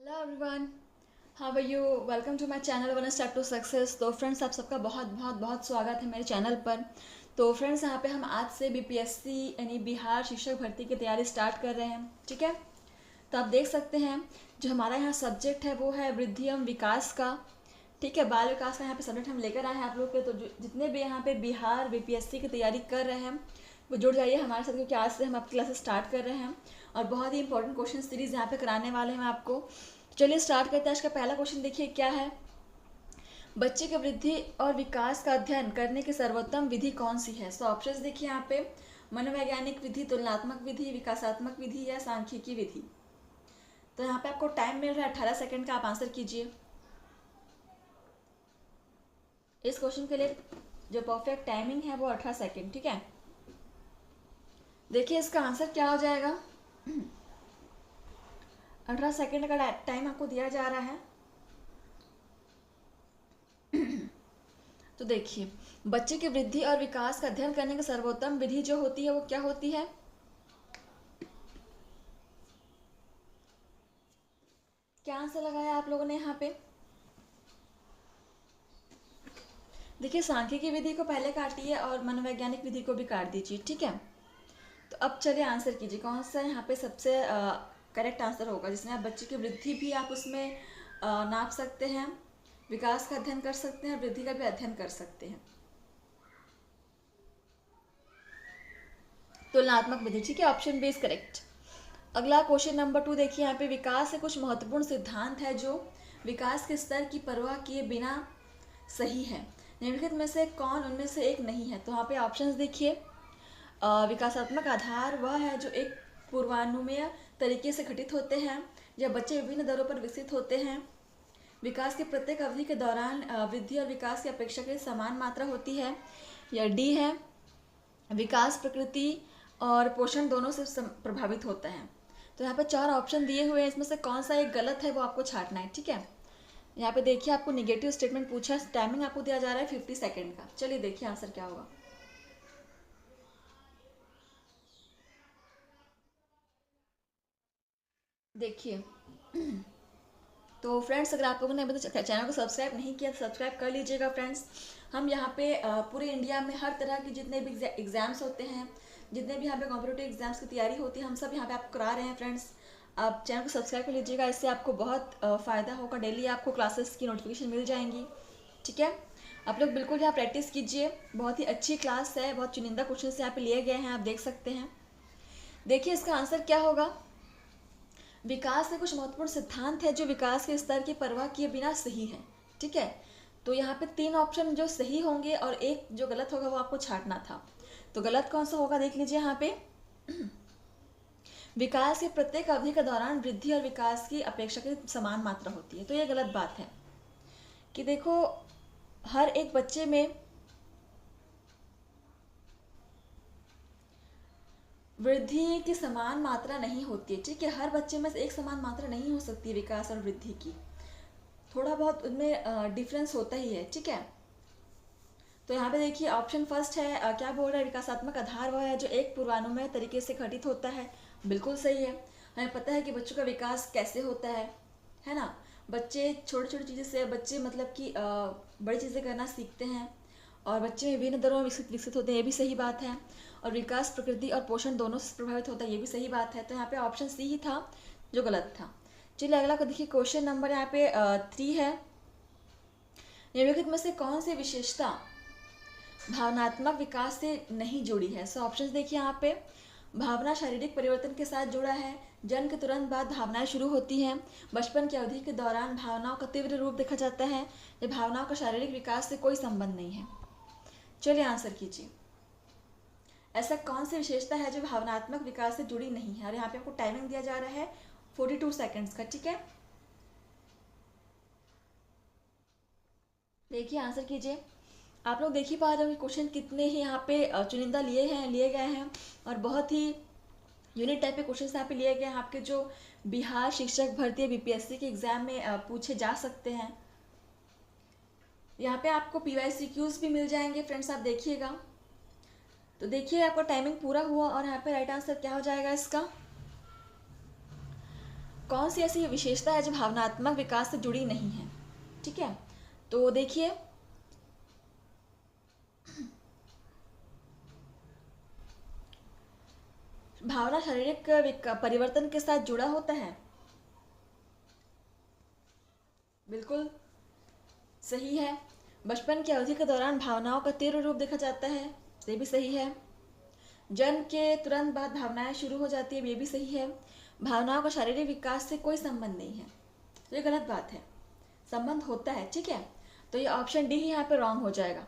Hello everyone, how are you. Welcome to my channel one step to success. तो friends, आप सबका बहुत बहुत बहुत स्वागत है मेरे चैनल पर। तो फ्रेंड्स, यहाँ पे हम आज से बीपीएससी यानी बिहार शिक्षक भर्ती की तैयारी स्टार्ट कर रहे हैं। ठीक है, तो आप देख सकते हैं जो हमारा यहाँ सब्जेक्ट है वो है वृद्धि एवं विकास का। ठीक है, बाल विकास का यहाँ पे सब्जेक्ट हम लेकर आए हैं आप लोग के। तो जितने भी यहाँ पे बिहार बीपीएससी की तैयारी कर रहे हैं वो जुड़ जाइए हमारे साथ, क्योंकि आज से हम आपकी क्लासेस स्टार्ट कर रहे हैं और बहुत ही इंपॉर्टेंट क्वेश्चन सीरीज यहाँ पे कराने वाले हैं आपको। चलिए स्टार्ट करते हैं। आज का पहला क्वेश्चन देखिए क्या है। बच्चे के वृद्धि और विकास का अध्ययन करने की सर्वोत्तम विधि कौन सी है। सो ऑप्शंस देखिए यहाँ पे, मनोवैज्ञानिक विधि, तुलनात्मक विधि, विकासात्मक विधि या सांख्यिकी विधि। तो यहाँ पे आपको टाइम मिल रहा है 18 सेकंड का, आप आंसर कीजिए। इस क्वेश्चन के लिए जो परफेक्ट टाइमिंग है वो 18 सेकंड। ठीक है, देखिए इसका आंसर क्या हो जाएगा। 18 सेकंड का टाइम आपको दिया जा रहा है। तो देखिए, बच्चे की वृद्धि और विकास का अध्ययन करने की सर्वोत्तम विधि जो होती है वो क्या होती है। क्या आंसर लगाया आप लोगों ने यहाँ पे। देखिए, सांख्यिकी विधि को पहले काटिए और मनोवैज्ञानिक विधि को भी काट दीजिए। ठीक है, तो अब चलिए आंसर कीजिए कौन सा यहाँ पे सबसे करेक्ट आंसर होगा, जिसमें आप बच्चे की वृद्धि भी आप उसमें नाप सकते हैं, विकास का अध्ययन कर सकते हैं, वृद्धि का भी अध्ययन कर सकते हैं। तुलनात्मक विधि। ठीक है, ऑप्शन बी इज करेक्ट। अगला क्वेश्चन नंबर 2 देखिए यहाँ पे, विकास के कुछ महत्वपूर्ण सिद्धांत है जो विकास के स्तर की परवाह किए बिना सही है। निम्नलिखित में से कौन उनमें से एक नहीं है। तो यहाँ पे ऑप्शंस देखिए, विकासात्मक आधार वह है जो एक पूर्वानुमेय तरीके से घटित होते हैं, या बच्चे विभिन्न दरों पर विकसित होते हैं, विकास के प्रत्येक अवधि के दौरान वृद्धि और विकास की अपेक्षाकृत समान मात्रा होती है, या डी है विकास प्रकृति और पोषण दोनों से प्रभावित होता है। तो यहाँ पे 4 ऑप्शन दिए हुए हैं, इसमें से कौन सा एक गलत है वो आपको छांटना है। ठीक है, यहाँ पे देखिए आपको निगेटिव स्टेटमेंट पूछा है, टाइमिंग आपको दिया जा रहा है 50 सेकेंड का। चलिए देखिए आंसर क्या होगा। देखिए, तो फ्रेंड्स, अगर आप लोगों ने अभी तक चैनल को सब्सक्राइब नहीं किया तो सब्सक्राइब कर लीजिएगा फ्रेंड्स। हम यहाँ पे पूरे इंडिया में हर तरह की जितने भी एग्ज़ाम्स होते हैं, जितने भी यहाँ पे कॉम्पिटेटिव एग्जाम्स की तैयारी होती है, हम सब यहाँ पे आपको करा रहे हैं फ्रेंड्स। आप चैनल को सब्सक्राइब कर लीजिएगा, इससे आपको बहुत फ़ायदा होगा। डेली आपको क्लासेस की नोटिफिकेशन मिल जाएंगी। ठीक है, आप लोग बिल्कुल यहाँ प्रैक्टिस कीजिए, बहुत ही अच्छी क्लास है, बहुत चुनिंदा क्वेश्चन यहाँ पे लिए गए हैं, आप देख सकते हैं। देखिए इसका आंसर क्या होगा। विकास के कुछ महत्वपूर्ण सिद्धांत है जो विकास के स्तर की परवाह किए बिना सही है। ठीक है, तो यहाँ पे 3 ऑप्शन जो सही होंगे और एक जो गलत होगा वो आपको छांटना था। तो गलत कौन सा होगा देख लीजिए यहाँ पे। विकास के प्रत्येक अवधि के दौरान वृद्धि और विकास की अपेक्षाकृत समान मात्रा होती है। तो ये गलत बात है कि देखो, हर एक बच्चे में वृद्धि की समान मात्रा नहीं होती है। ठीक है, हर बच्चे में से एक समान मात्रा नहीं हो सकती विकास और वृद्धि की, थोड़ा बहुत उनमें डिफरेंस होता ही है। ठीक है, तो यहाँ पे देखिए ऑप्शन फर्स्ट है, क्या बोल रहा है, विकासात्मक आधार वह है जो एक पूर्वानुमेय तरीके से घटित होता है। बिल्कुल सही है, हमें पता है कि बच्चों का विकास कैसे होता है ना। बच्चे छोटी छोटी चीज़ें से बच्चे मतलब कि बड़ी चीज़ें करना सीखते हैं और बच्चे में विभिन्न दरों में विकसित विकसित होते हैं, ये भी सही बात है। और विकास प्रकृति और पोषण दोनों से प्रभावित होता है, ये भी सही बात है। तो यहाँ पे ऑप्शन सी ही था जो गलत था। चलिए अगला को देखिए, क्वेश्चन नंबर यहाँ पे 3 है, निम्नलिखित में से कौन सी विशेषता भावनात्मक विकास से नहीं जुड़ी है। सो ऑप्शंस देखिए यहाँ पे, भावना शारीरिक परिवर्तन के साथ जुड़ा है, जन्म के तुरंत बाद भावनाएं शुरू होती हैं, बचपन की अवधि के दौरान भावनाओं का तीव्र रूप देखा जाता है, या भावनाओं का शारीरिक विकास से कोई संबंध नहीं है। चलिए आंसर कीजिए, ऐसा कौन सी विशेषता है जो भावनात्मक विकास से जुड़ी नहीं है। और यहाँ पे आपको टाइमिंग दिया जा रहा है 42 सेकेंड्स का। ठीक है, देखिए आंसर कीजिए। आप लोग देख ही पा रहे हो कि क्वेश्चन कितने ही यहाँ पे चुनिंदा लिए गए हैं और बहुत ही यूनिक टाइप के क्वेश्चन यहाँ पे लिए गए हैं, आपके जो बिहार शिक्षक भर्ती बीपीएससी के एग्जाम में पूछे जा सकते हैं। यहाँ पे आपको PYCQs भी मिल जाएंगे फ्रेंड्स, आप देखिएगा। तो देखिए आपका टाइमिंग पूरा हुआ और यहाँ पे राइट आंसर क्या हो जाएगा इसका। कौन सी ऐसी विशेषता है जो भावनात्मक विकास से जुड़ी नहीं है? ठीक है, तो देखिए भावना शारीरिक परिवर्तन के साथ जुड़ा होता है। बिल्कुल सही है। बचपन की अवधि के दौरान भावनाओं का तीव्र रूप देखा जाता है, ये भी सही है। जन्म के तुरंत बाद भावनाएं शुरू हो जाती है, ये भी सही है। भावनाओं का शारीरिक विकास से कोई संबंध नहीं है, तो ये गलत बात है। संबंध होता है, ठीक है, तो ये ऑप्शन डी ही यहाँ पे रॉन्ग हो जाएगा।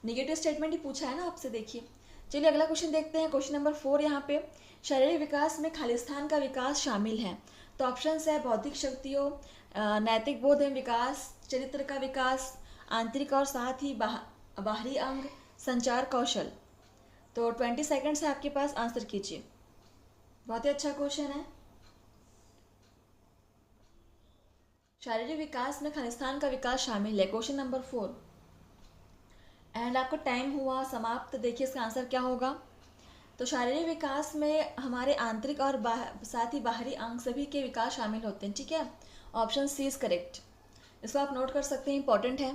निगेटिव स्टेटमेंट ही पूछा है ना आपसे, देखिए। चलिए अगला क्वेश्चन देखते हैं। क्वेश्चन नंबर 4 यहाँ पे, शारीरिक विकास में खालिस्तान का विकास शामिल है। तो ऑप्शन है बौद्धिक शक्तियों, नैतिक बोध एवं विकास, चरित्र का विकास, आंतरिक और साथ ही बाहरी अंग, संचार कौशल। तो 20 सेकेंड्स है आपके पास, आंसर कीजिए। बहुत ही अच्छा क्वेश्चन है। शारीरिक विकास में खालिस्तान का विकास शामिल है, क्वेश्चन नंबर 4। एंड आपका टाइम हुआ समाप्त। देखिए इसका आंसर क्या होगा। तो शारीरिक विकास में हमारे आंतरिक और साथ ही बाहरी अंग सभी के विकास शामिल होते हैं, ठीक है। ऑप्शन सी इज करेक्ट, इसको आप नोट कर सकते हैं, इंपॉर्टेंट है।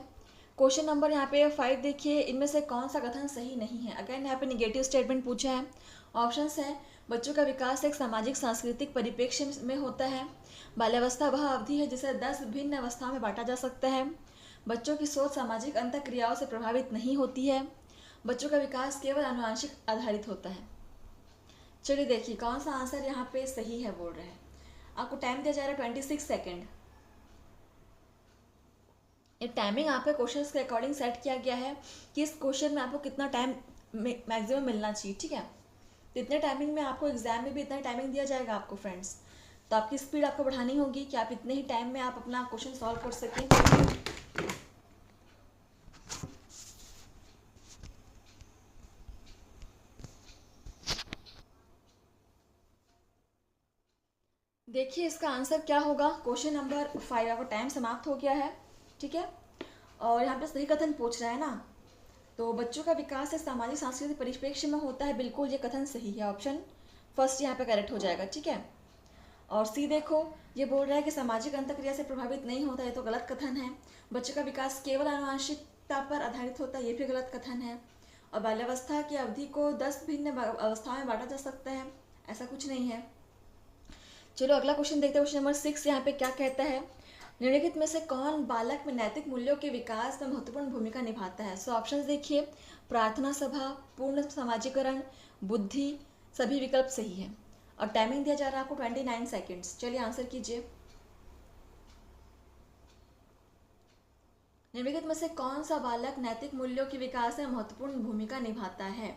क्वेश्चन नंबर यहाँ पे 5 देखिए, इनमें से कौन सा कथन सही नहीं है। अगेन यहाँ पे निगेटिव स्टेटमेंट पूछा है। ऑप्शंस है बच्चों का विकास एक सामाजिक सांस्कृतिक परिप्रेक्ष्य में होता है। बाल्यावस्था वह अवधि है जिसे 10 भिन्न अवस्थाओं में बांटा जा सकता है। बच्चों की सोच सामाजिक अंतःक्रियाओं से प्रभावित नहीं होती है। बच्चों का विकास केवल आनुवंशिक आधारित होता है। चलिए देखिए कौन सा आंसर यहाँ पे सही है बोल रहे हैं। आपको टाइम दिया जा रहा है 26 सेकेंड। ये टाइमिंग आपके क्वेश्चन के अकॉर्डिंग सेट किया गया है कि इस क्वेश्चन में आपको कितना टाइम मैक्सिमम मिलना चाहिए, ठीक है। तो इतने टाइमिंग में आपको एग्जाम में भी इतना टाइमिंग दिया जाएगा आपको फ्रेंड्स। तो आपकी स्पीड आपको बढ़ानी होगी कि आप इतने ही टाइम में आप अपना क्वेश्चन सॉल्व कर सकें। देखिए इसका आंसर क्या होगा। क्वेश्चन नंबर 5 आपका टाइम समाप्त हो गया है, ठीक है। और यहाँ पे सही कथन पूछ रहा है ना, तो बच्चों का विकास एक सामाजिक सांस्कृतिक परिप्रेक्ष्य में होता है। बिल्कुल ये कथन सही है, ऑप्शन फर्स्ट यहाँ पे करेक्ट हो जाएगा, ठीक है। और सी देखो, ये बोल रहा है कि सामाजिक अंतःक्रिया से प्रभावित नहीं होता है, तो गलत कथन है। बच्चे का विकास केवल आनुवंशिकता पर आधारित होता है, ये भी गलत कथन है। और बाल्यावस्था की अवधि को 10 भिन्न अवस्थाओं में बांटा जा सकता है, ऐसा कुछ नहीं है। चलो अगला क्वेश्चन देखते हैं। क्वेश्चन नंबर 6 यहाँ पे क्या कहता है, निम्नलिखित में से कौन बालक में नैतिक मूल्यों के विकास में महत्वपूर्ण भूमिका निभाता है। सो ऑप्शंस देखिए, प्रार्थना सभा, पूर्ण समाजीकरण, बुद्धि, सभी विकल्प सही है। और टाइमिंग दिया जा रहा है आपको 29 सेकेंड्स। चलिए आंसर कीजिए। निम्नलिखित में से कौन सा बालक नैतिक मूल्यों के विकास में महत्वपूर्ण भूमिका निभाता है।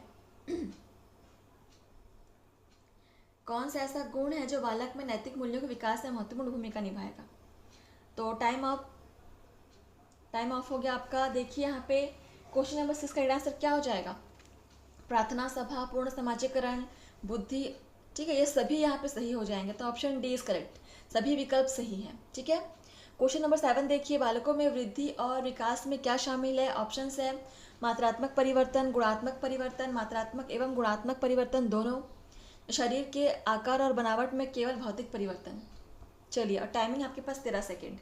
कौन सा ऐसा गुण है जो बालक में नैतिक मूल्यों के विकास में महत्वपूर्ण भूमिका निभाएगा। तो टाइम ऑफ हो गया आपका। देखिए यहाँ पे क्वेश्चन नंबर 6 का आंसर क्या हो जाएगा। प्रार्थना सभा, पूर्ण समाजीकरण, बुद्धि, ठीक है, ये सभी यहाँ पे सही हो जाएंगे। तो ऑप्शन डी इज करेक्ट, सभी विकल्प सही है, ठीक है। क्वेश्चन नंबर 7 देखिए, बालकों में वृद्धि और विकास में क्या शामिल है। ऑप्शन है मात्रात्मक परिवर्तन, गुणात्मक परिवर्तन, मात्रात्मक एवं गुणात्मक परिवर्तन दोनों, शरीर के आकार और बनावट में केवल भौतिक परिवर्तन। चलिए, और टाइमिंग आपके पास 13 सेकेंड।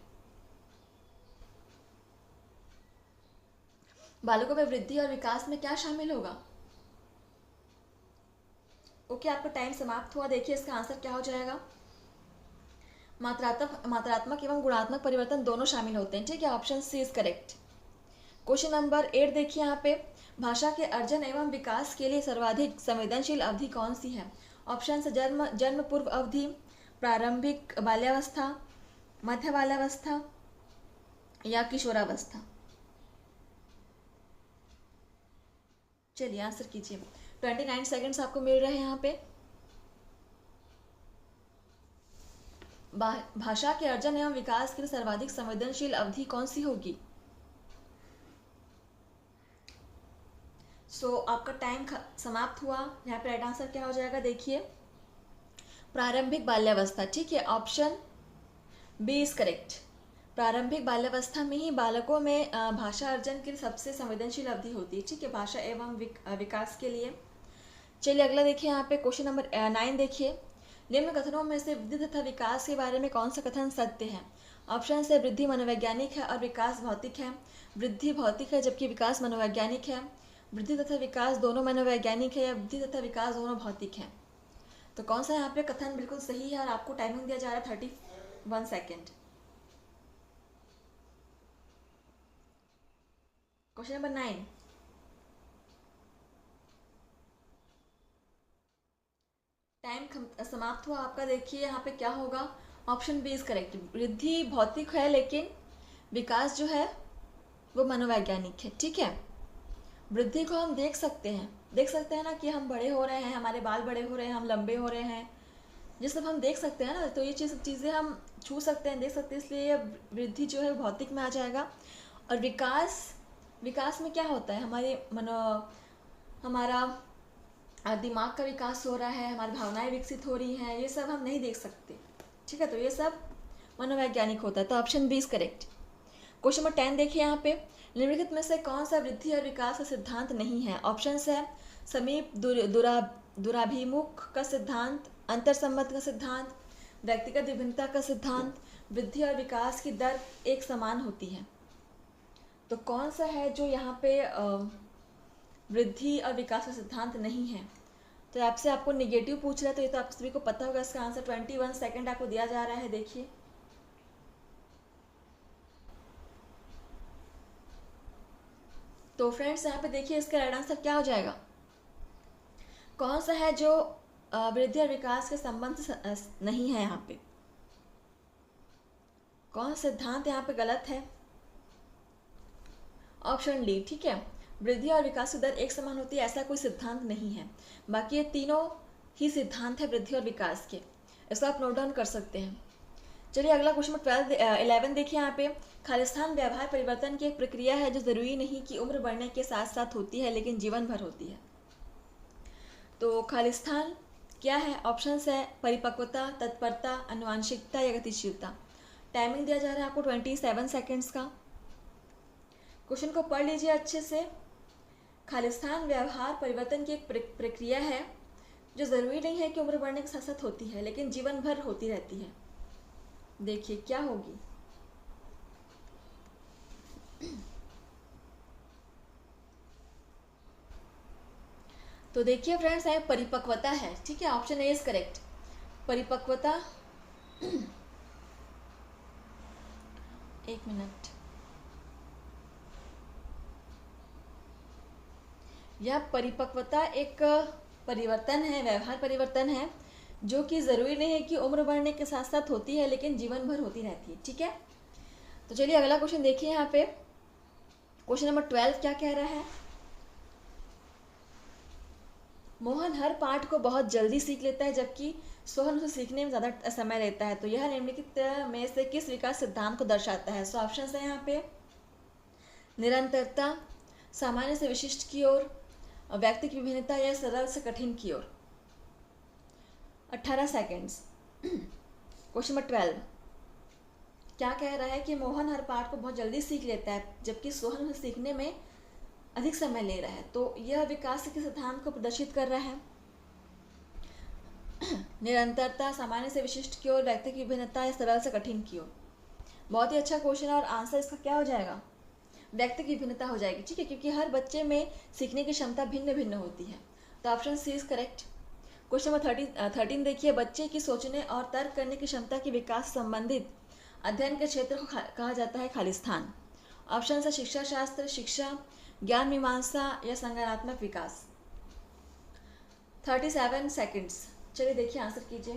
बालकों में वृद्धि और विकास में क्या शामिल होगा। ओके, आपका टाइम समाप्त हुआ। देखिए इसका आंसर क्या हो जाएगा। मात्रात्मक एवं गुणात्मक परिवर्तन दोनों शामिल होते हैं, ठीक है। Option C is correct. Question number 8 देखिए यहाँ पे, भाषा के अर्जन एवं विकास के लिए सर्वाधिक संवेदनशील अवधि कौन सी है। ऑप्शन से जन्म पूर्व अवधि, प्रारंभिक बाल्यावस्था, मध्य बाल्यावस्था या किशोरावस्था। चलिए आंसर कीजिए। 29 सेकेंड्स आपको मिल रहे हैं यहाँ पे। भाषा के अर्जन एवं विकास के लिए सर्वाधिक संवेदनशील अवधि कौन सी होगी। सो आपका टाइम समाप्त हुआ। यहाँ पे राइट आंसर क्या हो जाएगा। देखिए, प्रारंभिक बाल्यावस्था, ठीक है। Option B is correct. प्रारंभिक बाल्यावस्था में ही बालकों में भाषा अर्जन के लिए सबसे संवेदनशील अवधि होती है, ठीक है, भाषा एवं विकास के लिए। चलिए अगला देखिए यहाँ पे क्वेश्चन नंबर 9 देखिए, निम्न कथनों में से वृद्धि तथा विकास के बारे में कौन सा कथन सत्य है? ऑप्शन है वृद्धि मनोवैज्ञानिक है और विकास भौतिक है। वृद्धि भौतिक है जबकि विकास मनोवैज्ञानिक है। वृद्धि तथा विकास दोनों मनोवैज्ञानिक है या वृद्धि तथा विकास दोनों भौतिक है? तो कौन सा यहाँ पे कथन बिल्कुल सही है? और आपको टाइमिंग दिया जा रहा है 31 सेकेंड। Question number 9। टाइम समाप्त हुआ आपका। देखिए यहाँ पे क्या होगा, ऑप्शन बी इज करेक्ट। वृद्धि भौतिक है लेकिन विकास जो है वो मनोवैज्ञानिक है। ठीक है, वृद्धि को हम देख सकते हैं ना कि हम बड़े हो रहे हैं, हमारे बाल बड़े हो रहे हैं, हम लंबे हो रहे हैं, ये सब हम देख सकते हैं ना। तो ये चीज़ें हम छू सकते हैं, देख सकते हैं, इसलिए ये वृद्धि जो है भौतिक में आ जाएगा। और विकास में क्या होता है, हमारा दिमाग का विकास हो रहा है, हमारी भावनाएं विकसित हो रही हैं, ये सब हम नहीं देख सकते। ठीक है, तो ये सब मनोवैज्ञानिक होता है। तो option B is correct. Question number 10 देखिए यहाँ पे, निम्नलिखित में से कौन सा वृद्धि और विकास का सिद्धांत नहीं है? ऑप्शन है समीप दुराभिमुख का सिद्धांत, अंतर संबंध का सिद्धांत, व्यक्तिगत विभिन्नता का सिद्धांत, वृद्धि और विकास की दर एक समान होती है। तो कौन सा है जो यहाँ पे वृद्धि और विकास का सिद्धांत नहीं है? तो आपको नेगेटिव पूछ रहा है, तो ये तो आप सभी को पता होगा। इसका आंसर 21 सेकेंड आपको दिया जा रहा है। देखिए तो फ्रेंड्स यहाँ पे देखिए इसका राइट आंसर क्या हो जाएगा, कौन सा है जो वृद्धि और विकास के संबंध से नहीं है? यहाँ पे कौन सिद्धांत यहाँ पे गलत है? Option D. ठीक है, वृद्धि और विकास की दर एक समान होती है, ऐसा कोई सिद्धांत नहीं है। बाकी ये तीनों ही सिद्धांत है वृद्धि और विकास के, इसको आप नोट डाउन कर सकते हैं। चलिए अगला क्वेश्चन 11 देखिए यहाँ पे, खालिस्तान व्यवहार परिवर्तन की एक प्रक्रिया है जो जरूरी नहीं कि उम्र बढ़ने के साथ साथ होती है लेकिन जीवन भर होती है। तो खालिस्तान क्या है? ऑप्शंस है परिपक्वता, तत्परता, आनुवांशिकता या गतिशीलता। टाइमिंग दिया जा रहा है आपको 27 सेकेंड्स का। क्वेश्चन को पढ़ लीजिए अच्छे से। खालिस्तान व्यवहार परिवर्तन की एक प्रक्रिया है जो ज़रूरी नहीं है कि उम्र बढ़ने के साथ साथ होती है लेकिन जीवन भर होती रहती है। देखिए क्या होगी। तो देखिए फ्रेंड्स, है परिपक्वता है। ठीक है, ऑप्शन ए इज करेक्ट। परिपक्वता एक मिनट, यह परिपक्वता एक परिवर्तन है, व्यवहार परिवर्तन है जो कि ज़रूरी नहीं है कि उम्र बढ़ने के साथ साथ होती है लेकिन जीवन भर होती रहती है। ठीक है, तो चलिए अगला क्वेश्चन देखिए यहाँ पे। क्वेश्चन नंबर 12 क्या कह रहा है, मोहन हर पाठ को बहुत जल्दी सीख लेता है जबकि सोहन उसे सीखने में ज़्यादा समय लेता है। तो यह निम्नलिखित में से किस विकास सिद्धांत को दर्शाता है? सो ऑप्शन है यहाँ पे निरंतरता, सामान्य से विशिष्ट की ओर, व्यक्ति की विभिन्नता या सरल से कठिन की ओर। 18 सेकेंड्स। क्वेश्चन नंबर 12 क्या कह रहा है कि मोहन हर पाठ को बहुत जल्दी सीख लेता है जबकि सोहन उसे सीखने में अधिक समय ले रहा है। तो यह विकास के सिद्धांत को प्रदर्शित कर रहा है। निरंतरता, सामान्य से विशिष्ट की ओर, व्यक्ति की विभिन्नता या सरल से कठिन की ओर। बहुत ही अच्छा क्वेश्चन है और आंसर इसका क्या हो जाएगा? व्यक्ति की विभिन्नता हो जाएगी। ठीक है, क्योंकि हर बच्चे में सीखने की क्षमता भिन्न भिन्न होती है। तो option C is correct. Question number 13 देखिए, बच्चे की सोचने और तर्क करने की क्षमता के विकास से संबंधित अध्ययन के क्षेत्र को कहा जाता है खालिस्तान। ऑप्शन है शिक्षा शास्त्र, शिक्षा, ज्ञान मीमांसा या संज्ञानात्मक विकास। 37 सेकेंड्स। चलिए देखिए आंसर कीजिए।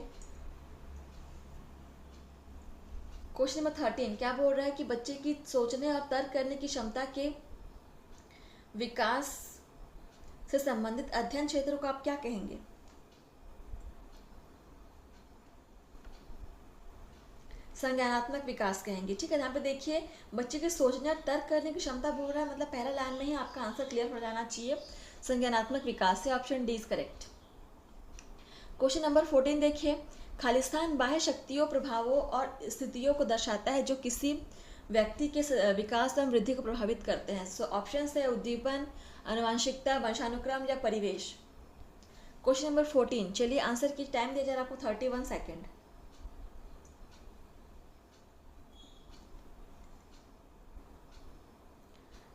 क्वेश्चन नंबर 13 क्या बोल रहा है कि बच्चे की सोचने और तर्क करने की क्षमता के विकास से संबंधित अध्ययन क्षेत्र को आप क्या कहेंगे? संज्ञानात्मक विकास कहेंगे। ठीक है, यहाँ पे देखिए बच्चे के सोचने और तर्क करने की क्षमता बोल रहा है, मतलब पहला लाइन में ही आपका आंसर क्लियर हो जाना चाहिए। संज्ञानात्मक विकास से option D is correct. Question number 14 देखिए, खालिस्तान बाह्य शक्तियों, प्रभावों और स्थितियों को दर्शाता है जो किसी व्यक्ति के विकास एवं वृद्धि को प्रभावित करते हैं। सो ऑप्शन है उद्दीपन, आनुवंशिकता, वंशानुक्रम या परिवेश। क्वेश्चन नंबर 14, चलिए आंसर की टाइम दिया जा रहा है आपको 31 सेकेंड।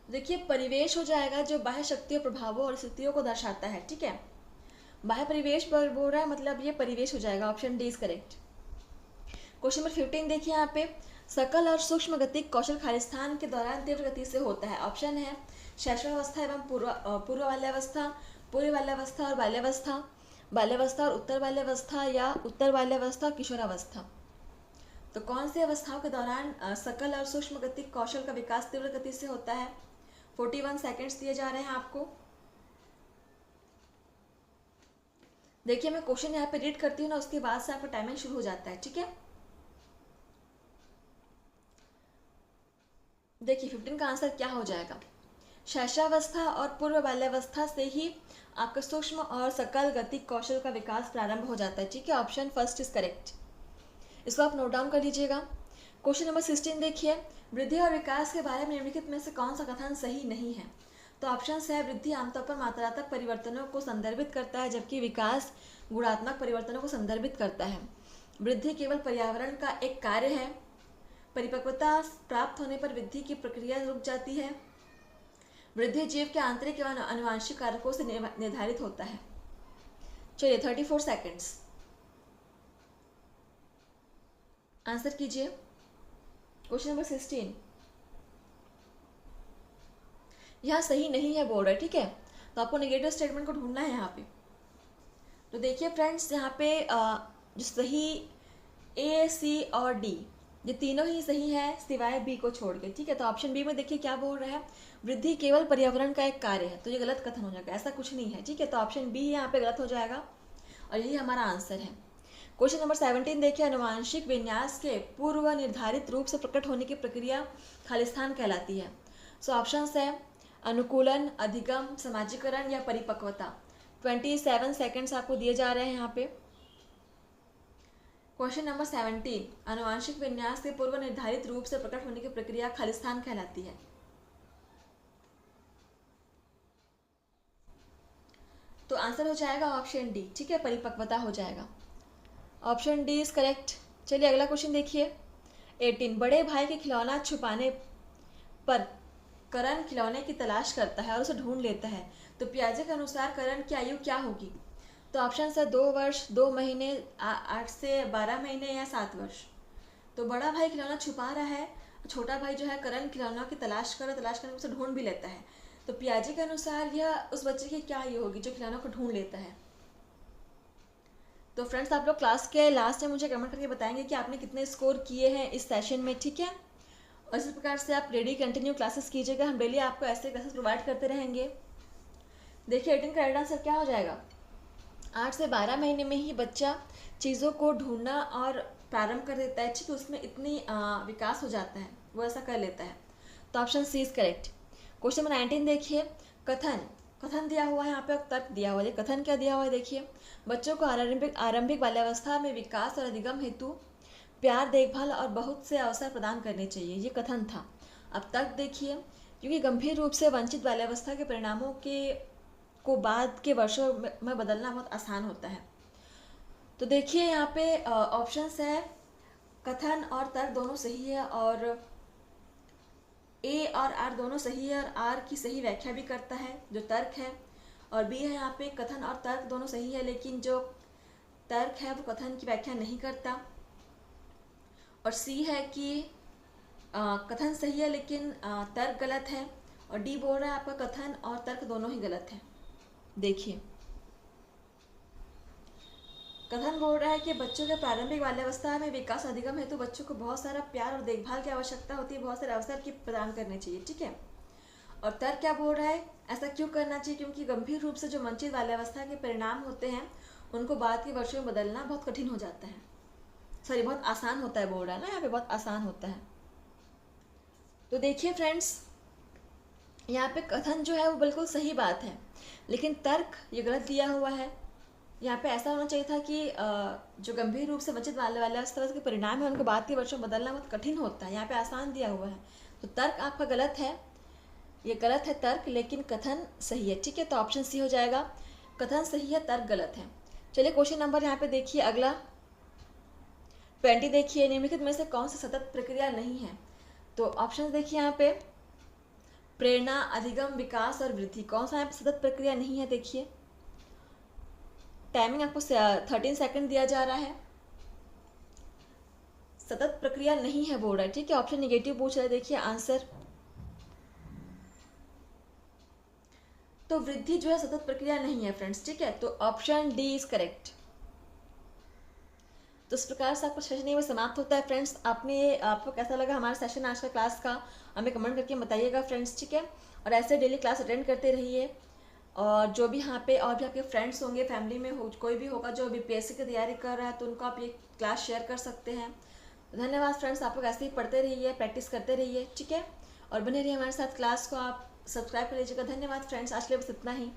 देखिए परिवेश हो जाएगा जो बाह्य शक्तियों, प्रभावों और स्थितियों को दर्शाता है, ठीक है। बाह्य परिवेश पर बोल रहा है, मतलब ये परिवेश हो जाएगा, option D is correct. Question number 15 देखिए यहाँ पे, सकल और सूक्ष्म गति कौशल खालिस्तान के दौरान तीव्र गति से होता है। ऑप्शन है शैशवावस्था एवं पूर्व बाल्यावस्था, पूर्व बाल्यावस्था और बाल्यावस्था, बाल्यावस्था और उत्तर बाल्यावस्था, या उत्तर बाल्यावस्था और किशोरावस्था। तो कौन सी अवस्थाओं के दौरान सकल और सूक्ष्म गति कौशल का विकास तीव्र गति से होता है? 41 सेकेंड्स दिए जा रहे हैं आपको। देखिए मैं क्वेश्चन यहाँ पे रीड करती हूँ ना, उसके बाद से आपका टाइमिंग शुरू हो जाता है, ठीक है। देखिए 15 का आंसर क्या हो जाएगा, शैशवावस्था और पूर्व बाल्यावस्था से ही आपका सूक्ष्म और सकल गति कौशल का विकास प्रारंभ हो जाता है, ठीक है। ऑप्शन फर्स्ट इज करेक्ट, इसको आप नोट डाउन कर लीजिएगा। क्वेश्चन नंबर 16 देखिए, वृद्धि और विकास के बारे में निम्नलिखित में से कौन सा कथन सही नहीं है? तो ऑप्शन है वृद्धि आमतौर पर मात्रात्मक परिवर्तनों को संदर्भित करता है, जबकि विकास गुणात्मक परिवर्तनों को संदर्भित करता है। वृद्धि केवल पर्यावरण का एक कार्य है। परिपक्वता प्राप्त होने पर वृद्धि की प्रक्रिया रुक जाती है। वृद्धि जीव के आंतरिक एवं आनुवांशिक कारकों से निर्धारित होता है। चलिए 34 सेकेंड्स, आंसर कीजिए। क्वेश्चन नंबर 16 यहाँ सही नहीं है बोल रहा है, ठीक है। तो आपको नेगेटिव स्टेटमेंट को ढूंढना है यहाँ पे। तो देखिए फ्रेंड्स, यहाँ पे जो सही ए, सी और डी, ये तीनों ही सही है सिवाय बी को छोड़ के, ठीक है। तो ऑप्शन बी में देखिए क्या बोल रहा है, वृद्धि केवल पर्यावरण का एक कार्य है, तो ये गलत कथन हो जाएगा, ऐसा कुछ नहीं है, ठीक है। तो ऑप्शन बी यहाँ पे गलत हो जाएगा और यही हमारा आंसर है। क्वेश्चन नंबर 17 देखिए, अनुवांशिक विन्यास के पूर्व निर्धारित रूप से प्रकट होने की प्रक्रिया खालिस्तान कहलाती है। सो ऑप्शंस है अनुकूलन, अधिगम, समाजीकरण या परिपक्वता। 27 सेकेंड्स आपको दिए जा रहे हैं यहाँ पे। क्वेश्चन नंबर 17, अनुवांशिक विन्यास के पूर्व निर्धारित रूप से प्रकट होने की प्रक्रिया खालिस्तान कहलाती है। तो आंसर हो जाएगा ऑप्शन डी, ठीक है, परिपक्वता हो जाएगा। Option D is correct. चलिए अगला क्वेश्चन देखिए। 18, बड़े भाई के खिलौना छुपाने पर करण खिलौने की तलाश करता है और उसे ढूंढ लेता है। तो पियाजे के अनुसार करण की आयु क्या होगी? तो ऑप्शन है 2 वर्ष, 2 महीने, 8 से 12 महीने या 7 वर्ष। तो बड़ा भाई खिलौना छुपा रहा है, छोटा भाई जो है करण खिलौना की तलाश करके उसे ढूंढ भी लेता है। तो पियाजे के अनुसार यह उस बच्चे की क्या आयु होगी जो खिलौना को ढूंढ लेता है? तो फ्रेंड्स आप लोग क्लास के लास्ट में मुझे कमेंट करके बताएंगे कि आपने कितने स्कोर किए हैं इस सेशन में, ठीक है। और इसी प्रकार से आप डेली कंटिन्यू क्लासेस कीजिएगा, हम डेली आपको ऐसे क्लासेस प्रोवाइड करते रहेंगे। देखिए 18 का राइट आंसर क्या हो जाएगा, 8 से 12 महीने में ही बच्चा चीज़ों को ढूंढना और प्रारंभ कर देता है, ठीक है। उसमें इतनी विकास हो जाता है, वो ऐसा कर लेता है। तो option C is correct. Question number 19 देखिए, कथन दिया हुआ है यहाँ पे, तर्क दिया हुआ है। कथन क्या दिया हुआ है देखिए, बच्चों को आरंभिक बाल्यावस्था में विकास और अधिगम हेतु प्यार, देखभाल और बहुत से अवसर प्रदान करने चाहिए, ये कथन था। अब तक देखिए, क्योंकि गंभीर रूप से वंचित बाल्यावस्था के परिणामों को बाद के वर्षों में बदलना बहुत आसान होता है। तो देखिए यहाँ पे ऑप्शंस है कथन और तर्क दोनों सही है, और ए और आर दोनों सही है, और आर की सही व्याख्या भी करता है जो तर्क है। और बी है यहाँ पे कथन और तर्क दोनों सही है, लेकिन जो तर्क है वो कथन की व्याख्या नहीं करता। और सी है कि कथन सही है लेकिन तर्क गलत है। और डी बोल रहा है आपका कथन और तर्क दोनों ही गलत है। देखिए कथन बोल रहा है कि बच्चों के प्रारंभिक बाल्यावस्था में विकास अधिगम हेतु बच्चों को बहुत सारा प्यार और देखभाल की आवश्यकता होती है, बहुत सारे अवसर की प्रदान करने चाहिए, ठीक है। और तर्क क्या बोल रहा है, ऐसा क्यों करना चाहिए, क्योंकि गंभीर रूप से जो वंचित बाल्यावस्था के परिणाम होते हैं उनको बाद के वर्षों में बदलना बहुत कठिन हो जाता है, सॉरी बहुत आसान होता है बोल रहा है ना यहाँ पे, बहुत आसान होता है। तो देखिए फ्रेंड्स, यहाँ पे कथन जो है वो बिल्कुल सही बात है, लेकिन तर्क ये गलत दिया हुआ है। यहाँ पे ऐसा होना चाहिए था कि जो गंभीर रूप से वंचित बाल्यावस्था के परिणाम है उनको बाद के वर्षों में बदलना बहुत कठिन होता है, यहाँ पे आसान दिया हुआ है। तो तर्क आपका गलत है, ये गलत है तर्क, लेकिन कथन सही है, ठीक है। तो ऑप्शन सी हो जाएगा, कथन सही है, तर्क गलत है। चलिए क्वेश्चन नंबर यहाँ पे देखिए अगला 20 देखिए, निम्नलिखित में से कौन सी सतत प्रक्रिया नहीं है। तो ऑप्शन देखिए यहाँ पे प्रेरणा, अधिगम, विकास और वृद्धि, कौन सा यहाँ पे सतत प्रक्रिया नहीं है। देखिए टाइमिंग आपको 13 सेकंड दिया जा रहा है, सतत प्रक्रिया नहीं है बोल रहा है, ठीक है। ऑप्शन निगेटिव पूछ रहा है, देखिए आंसर। तो वृद्धि जो है सतत प्रक्रिया नहीं है फ्रेंड्स, ठीक है। तो ऑप्शन डी इज करेक्ट। तो इस प्रकार से आपका सेशन में समाप्त होता है फ्रेंड्स। आपको कैसा लगा हमारा सेशन आज का क्लास का, हमें कमेंट करके बताइएगा फ्रेंड्स, ठीक है। और ऐसे डेली क्लास अटेंड करते रहिए। और जो भी यहाँ पे और भी आपके फ्रेंड्स होंगे, फैमिली में हो कोई भी होगा जो बीपीएससी की तैयारी कर रहा है, तो उनको आप ये क्लास शेयर कर सकते हैं। धन्यवाद फ्रेंड्स, आप लोग ऐसे ही पढ़ते रहिए, प्रैक्टिस करते रहिए, ठीक है। और बने रहिए हमारे साथ, क्लास को आप सब्सक्राइब कर लीजिएगा। धन्यवाद फ्रेंड्स, आज के लिए बस इतना ही।